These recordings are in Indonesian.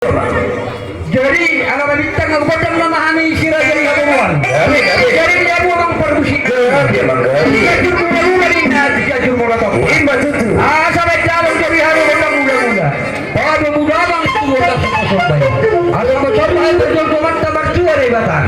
Jadi anak bintang ngegodang memahami isi raja di hubungan. Jadi dia buang permusik. Dia mangga. Jujur muda-muda di nanti jujur molotov. Sampai jalan jadi hari muda-muda. Pada muda bang itu tak sampai. Asal mencoba berjuang teman tabar tua dari batang.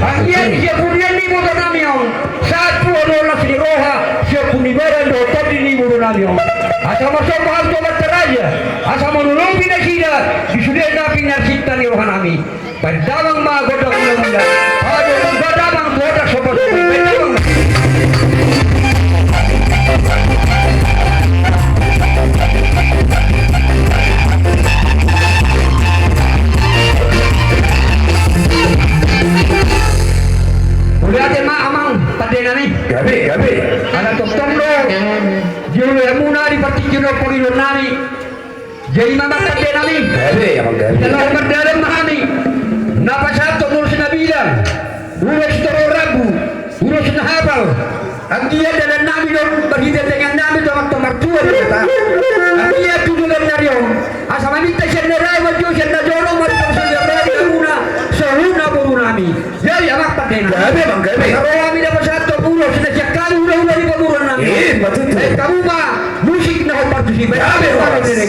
Akhirnya dia kemudian di muda namiong. Satu adalah si roha. Siapa pun ibarat dokter di muda namiong. Asal masuk mahal tobat teraja. Asal menulung pindah sida. Disudah napi narsita ni roha nami. Pendamang ma godang muda-muda. Aduh godamang godang sobat. Pendamang. Udah ada mak amang pada nani. Gabe. Anak dokter lo. Juru emuna di particular polio nani. Jadi mama pada nani. Gabe ya mangga. Dalam berdalam mahami. Napa satu urus nabilang. Urus toro ragu. Urus nahapal. Dia dalam nami dong berhidap dengan nami dong tempat tua kita. Dia tujuan nariong. Asal minta senderai wajib sendajoro macam senderai guna sehuna burunami. Jadi anak pada nani. Gabe mangga. Kalau kami dapat satu bulan sudah sekali udah di bulan nami. Betul. Kamu mah musik nak partisipasi. Gabe orang ini.